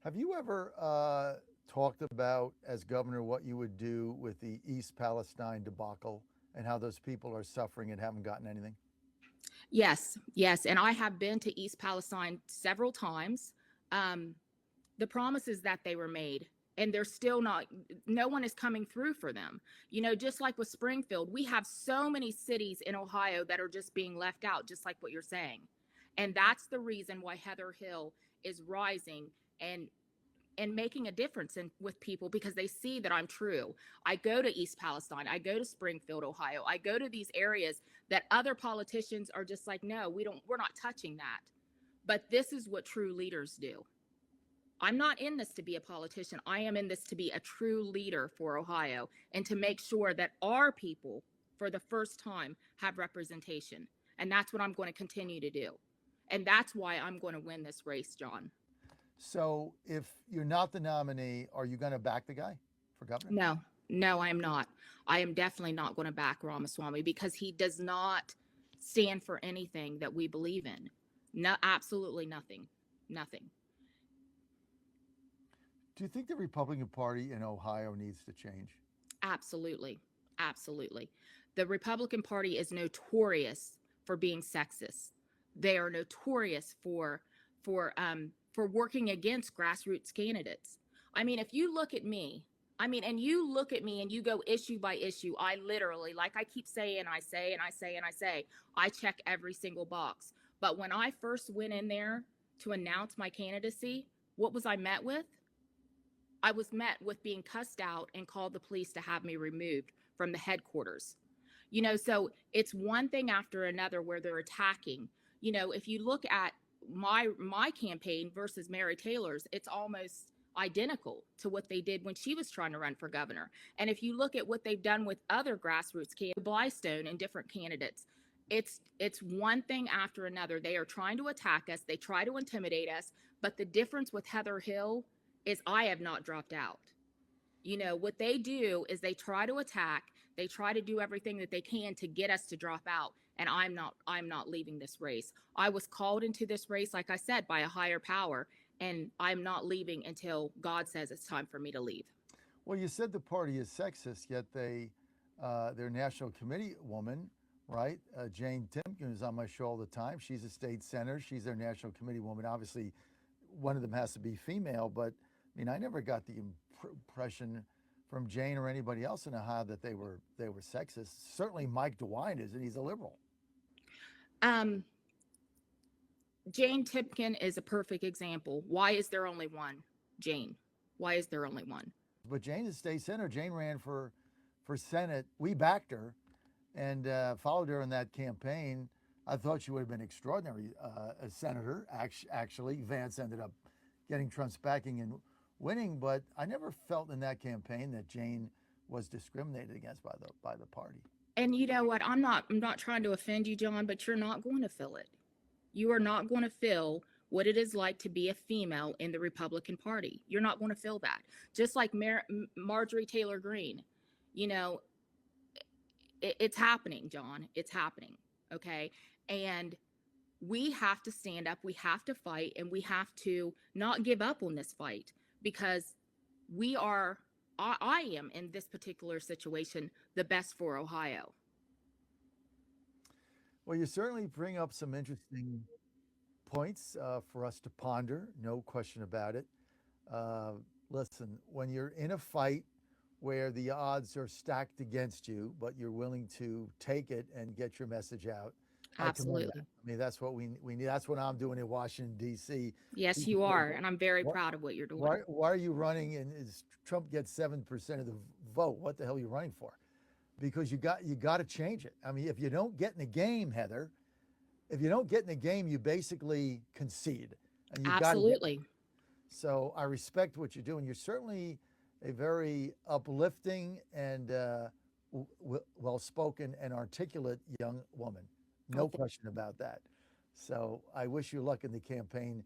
Have you ever talked about, as governor, what you would do with the East Palestine debacle and how those people are suffering and haven't gotten anything? Yes, yes. And I have been to East Palestine several times. Um, the promises that they were made, and they're still not, no one is coming through for them. Just like with Springfield, we have so many cities in Ohio that are just being left out, just like what you're saying. And that's the reason why Heather Hill is rising and making a difference with people because they see that I'm true. I go to East Palestine, I go to Springfield, Ohio, I go to these areas that other politicians are just like, no, we're not touching that. But this is what true leaders do. I'm not in this to be a politician. I am in this to be a true leader for Ohio and to make sure that our people, for the first time, have representation. And that's what I'm going to continue to do. And that's why I'm going to win this race, John. So, if you're not the nominee, are you going to back the guy for governor? No, no, I am not. I am definitely not going to back Ramaswamy because he does not stand for anything that we believe in. No, absolutely nothing. Nothing. Do you think the Republican Party in Ohio needs to change? Absolutely. Absolutely. The Republican Party is notorious for being sexist. They are notorious for working against grassroots candidates. I mean, if you look at me, and you look at me and you go issue by issue, I literally, like I keep saying, I say and I say and I say, I check every single box. But when I first went in there to announce my candidacy, what was I met with? I was met with being cussed out and called the police to have me removed from the headquarters. So it's one thing after another where they're attacking. If you look at my campaign versus Mary Taylor's, it's almost identical to what they did when she was trying to run for governor. And if you look at what they've done with other grassroots candidates, Blystone and different candidates, it's one thing after another. They are trying to attack us, they try to intimidate us, but the difference with Heather Hill is I have not dropped out. What they do is they try to attack, they try to do everything that they can to get us to drop out, and I'm not leaving this race. I was called into this race, like I said, by a higher power, and I'm not leaving until God says it's time for me to leave. Well, you said the party is sexist, yet their national committee woman, right? Jane Timken is on my show all the time. She's a state senator. She's their national committee woman. Obviously, one of them has to be female, but I mean, I never got the impression from Jane or anybody else in Ohio that they were sexist. Certainly, Mike DeWine is, and he's a liberal. um Jane Tipkin is a perfect example. Why is there only one Jane? Why is there only one? But Jane is state senator. Jane ran for Senate. We backed her and followed her in that campaign. I thought she would have been extraordinary as senator. Actually, Vance ended up getting Trump's backing and winning, but I never felt in that campaign that Jane was discriminated against by the party. And you know what? I'm not trying to offend you, John, but you're not going to feel it. You are not going to feel what it is like to be a female in the Republican Party. You're not going to feel that. Just like Marjorie Taylor Greene, you know, it's happening, John. It's happening. Okay. And we have to stand up, we have to fight, and we have to not give up on this fight because we are, I am in this particular situation the best for Ohio. Well, you certainly bring up some interesting points for us to ponder, no question about it. Uh, Listen, when you're in a fight where the odds are stacked against you, but you're willing to take it and get your message out, I commend that. Absolutely. I mean, that's what we need. That's what I'm doing in Washington D.C. Yes, People you say, are. And I'm very What? proud of what you're doing. Why are you running? And Trump gets 7% of the vote. What the hell are you running for? Because you got to change it. I mean, if you don't get in the game, Heather, if you don't get in the game, you basically concede, and you got to get. Absolutely. So I respect what you're doing. You're certainly a very uplifting and well spoken and articulate young woman. Oh, No question about that. So I wish you luck in the campaign.